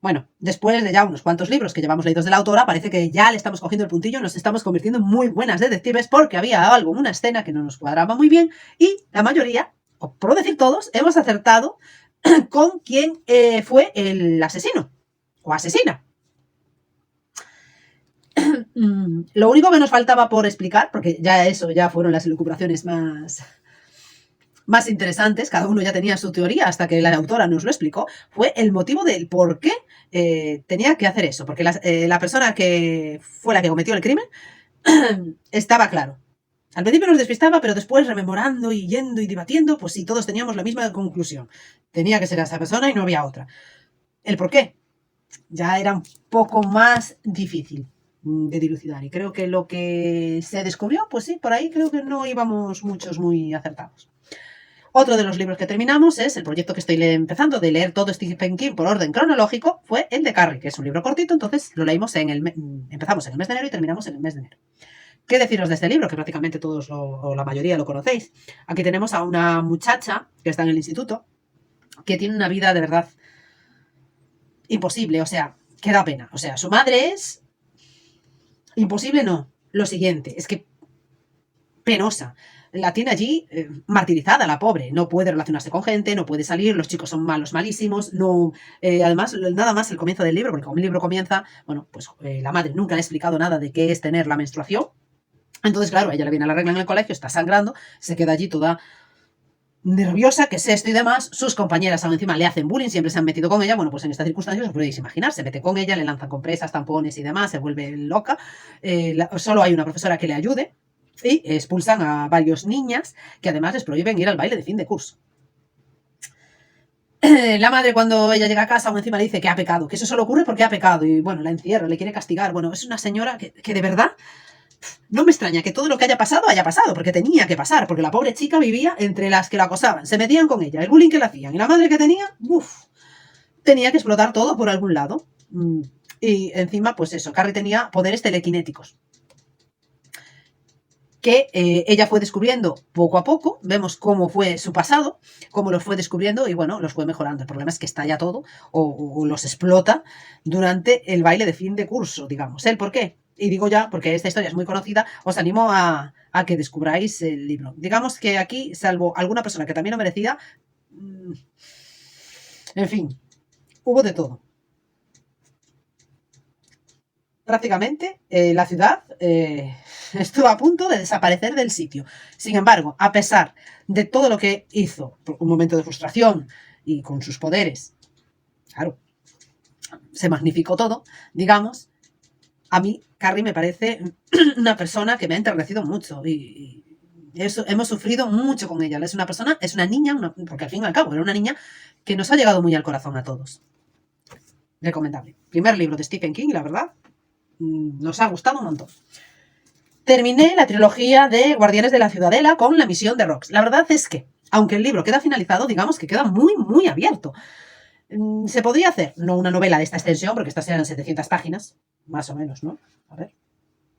Bueno, después de ya unos cuantos libros que llevamos leídos de la autora, parece que ya le estamos cogiendo el puntillo, nos estamos convirtiendo en muy buenas detectives porque había algo, una escena que no nos cuadraba muy bien y la mayoría, o por decir todos, hemos acertado con quién fue el asesino o asesina. Lo único que nos faltaba por explicar, porque ya fueron las elucubraciones más interesantes, cada uno ya tenía su teoría hasta que la autora nos lo explicó, fue el motivo del por qué tenía que hacer eso, porque la persona que fue la que cometió el crimen estaba claro. Al principio nos despistaba, pero después rememorando y yendo y debatiendo, pues sí, todos teníamos la misma conclusión. Tenía que ser esa persona y no había otra. El por qué ya era un poco más difícil de dilucidar y creo que lo que se descubrió, pues sí, por ahí creo que no íbamos muchos muy acertados. Otro de los libros que terminamos es el proyecto que estoy empezando de leer todo Stephen King por orden cronológico, fue el de Carrie, que es un libro cortito, entonces lo leímos empezamos en el mes de enero y terminamos en el mes de enero. ¿Qué deciros de este libro? Que prácticamente todos o la mayoría lo conocéis. Aquí tenemos a una muchacha que está en el instituto, que tiene una vida de verdad imposible, o sea, que da pena. O sea, su madre es imposible, no. Lo siguiente, es que penosa. La tiene allí martirizada, la pobre. No puede relacionarse con gente, no puede salir, los chicos son malos, malísimos. No, además, nada más el comienzo del libro, porque como el libro comienza, bueno, pues la madre nunca le ha explicado nada de qué es tener la menstruación. Entonces, claro, a ella le viene la regla en el colegio, está sangrando, se queda allí toda nerviosa, que es esto y demás. Sus compañeras aún encima le hacen bullying, siempre se han metido con ella. Bueno, pues en estas circunstancias os podéis imaginar, se mete con ella, le lanzan compresas, tampones y demás, se vuelve loca. Solo hay una profesora que le ayude y expulsan a varios niñas que además les prohíben ir al baile de fin de curso. La madre, cuando ella llega a casa, aún encima le dice que ha pecado, que eso solo ocurre porque ha pecado y bueno, la encierra, le quiere castigar. Bueno, es una señora que de verdad no me extraña que todo lo que haya pasado, porque tenía que pasar, porque la pobre chica vivía entre las que la acosaban, se metían con ella, el bullying que le hacían y la madre que tenía, tenía que explotar todo por algún lado. Y encima, pues eso, Carrie tenía poderes telequinéticos que ella fue descubriendo poco a poco. Vemos cómo fue su pasado, cómo los fue descubriendo y bueno, los fue mejorando. El problema es que estalla todo o los explota durante el baile de fin de curso, digamos. ¿El por qué? Y digo ya, porque esta historia es muy conocida, os animo a que descubráis el libro. Digamos que aquí, salvo alguna persona que también lo merecía, en fin, hubo de todo. Prácticamente la ciudad estuvo a punto de desaparecer del sitio. Sin embargo, a pesar de todo lo que hizo, por un momento de frustración y con sus poderes, claro, se magnificó todo, digamos, a mí Carrie me parece una persona que me ha enternecido mucho y eso, hemos sufrido mucho con ella. Es una persona, es una niña, porque al fin y al cabo era una niña que nos ha llegado muy al corazón a todos. Recomendable. Primer libro de Stephen King, la verdad, nos ha gustado un montón. Terminé la trilogía de Guardianes de la Ciudadela con La Misión de Rox. La verdad es que, aunque el libro queda finalizado, digamos que queda muy, muy abierto. Se podría hacer, no una novela de esta extensión, porque estas eran 700 páginas, más o menos, ¿no? A ver.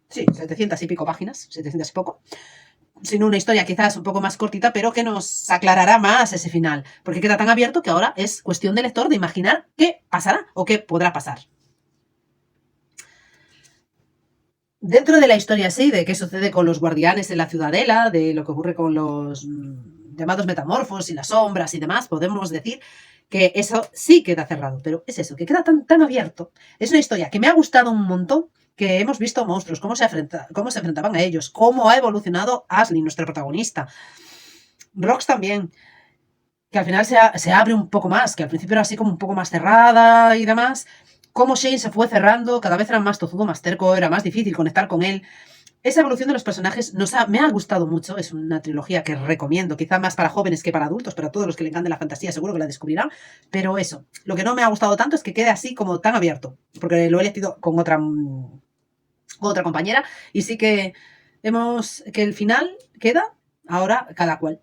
Sí, 700 y pico páginas, 700 y poco. Sino una historia quizás un poco más cortita, pero que nos aclarará más ese final, porque queda tan abierto que ahora es cuestión del lector de imaginar qué pasará o qué podrá pasar. Dentro de la historia, sí, de qué sucede con los guardianes de la ciudadela, de lo que ocurre con los llamados metamorfos y las sombras y demás, podemos decir que eso sí queda cerrado, pero es eso, que queda tan abierto. Es una historia que me ha gustado un montón, que hemos visto monstruos, cómo se enfrentaban a ellos, cómo ha evolucionado Ashley, nuestra protagonista. Rox también, que al final se abre un poco más, que al principio era así como un poco más cerrada y demás. Cómo Shane se fue cerrando, cada vez era más tozudo, más terco, era más difícil conectar con él. Esa evolución de los personajes me ha gustado mucho, es una trilogía que recomiendo, quizá más para jóvenes que para adultos, pero a todos los que le encante la fantasía seguro que la descubrirán, pero eso, lo que no me ha gustado tanto es que quede así como tan abierto, porque lo he elegido con otra compañera y sí que que el final queda ahora cada cual.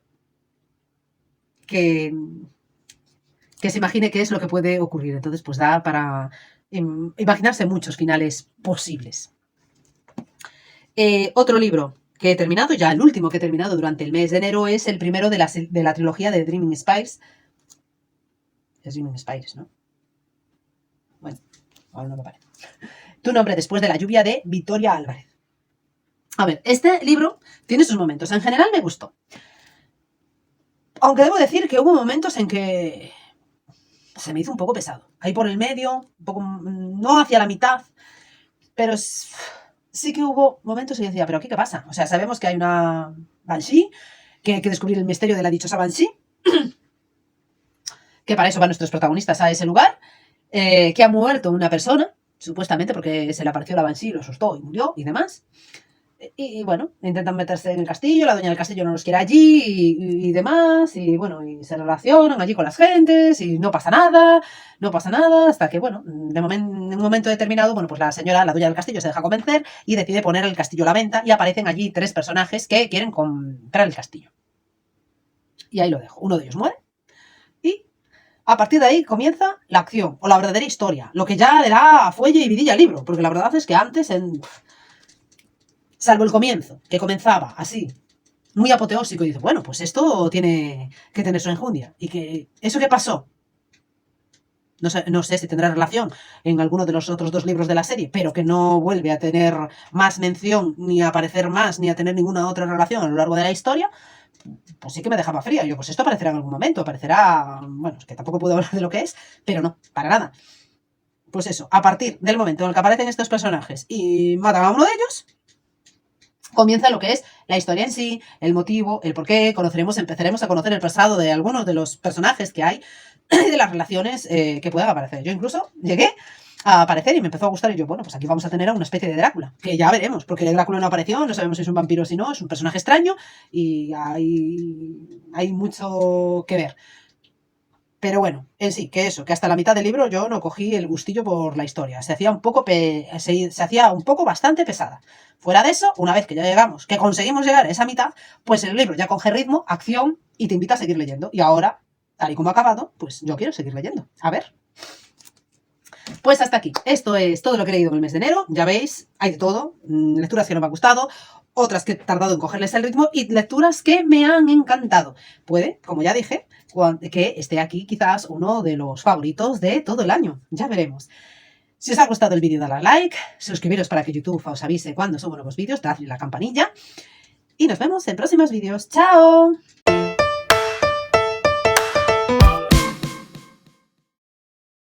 Que se imagine qué es lo que puede ocurrir. Entonces, pues da para imaginarse muchos finales posibles. Otro libro que he terminado, ya el último que he terminado durante el mes de enero, es el primero de la trilogía de Dreaming Spires. Es Dreaming Spires, ¿no? Bueno, ahora no me parece. Tu nombre después de la lluvia, de Victoria Álvarez. A ver, este libro tiene sus momentos. En general me gustó. Aunque debo decir que hubo momentos en que se me hizo un poco pesado. Ahí por el medio, un poco, no hacia la mitad, pero sí que hubo momentos en que decía, ¿pero aquí qué pasa? O sea, sabemos que hay una Banshee, que hay que descubrir el misterio de la dichosa Banshee, que para eso van nuestros protagonistas a ese lugar, que ha muerto una persona, supuestamente porque se le apareció la Banshee, lo asustó y murió y demás. Y bueno, intentan meterse en el castillo, la dueña del castillo no los quiere allí y demás, y bueno, y se relacionan allí con las gentes y no pasa nada, hasta que, bueno, en un momento determinado, bueno, pues la señora, la dueña del castillo, se deja convencer y decide poner el castillo a la venta y aparecen allí 3 personajes que quieren comprar el castillo. Y ahí lo dejo. Uno de ellos muere y a partir de ahí comienza la acción o la verdadera historia, lo que ya le da fuelle y vidilla al libro, porque la verdad es que antes salvo el comienzo, que comenzaba así, muy apoteósico y dices, bueno, pues esto tiene que tener su enjundia. Y que eso que pasó, no sé si tendrá relación en alguno de los otros 2 libros de la serie, pero que no vuelve a tener más mención, ni a aparecer más, ni a tener ninguna otra relación a lo largo de la historia, pues sí que me dejaba fría. Yo, pues esto aparecerá en algún momento, aparecerá, bueno, es que tampoco puedo hablar de lo que es, pero no, para nada. Pues eso, a partir del momento en el que aparecen estos personajes y matan a uno de ellos, comienza lo que es la historia en sí, el motivo, el por qué, empezaremos a conocer el pasado de algunos de los personajes que hay y de las relaciones que puedan aparecer. Yo incluso llegué a aparecer y me empezó a gustar y yo, bueno, pues aquí vamos a tener a una especie de Drácula, que ya veremos, porque Drácula no apareció, no sabemos si es un vampiro o si no, es un personaje extraño y hay mucho que ver. Pero bueno, en sí, que eso, que hasta la mitad del libro yo no cogí el gustillo por la historia. Se hacía un poco, se hacía un poco bastante pesada. Fuera de eso, una vez que ya llegamos, que conseguimos llegar a esa mitad, pues el libro ya coge ritmo, acción y te invita a seguir leyendo. Y ahora, tal y como ha acabado, pues yo quiero seguir leyendo. A ver. Pues hasta aquí. Esto es todo lo que he leído en el mes de enero. Ya veis, hay de todo. Lecturas que no me han gustado, otras que he tardado en cogerles el ritmo y lecturas que me han encantado. Puede, como ya dije, que esté aquí quizás uno de los favoritos de todo el año. Ya veremos. Si os ha gustado el vídeo, dadle a like, suscribiros para que YouTube os avise cuando subo nuevos vídeos, dadle a la campanilla y nos vemos en próximos vídeos. ¡Chao!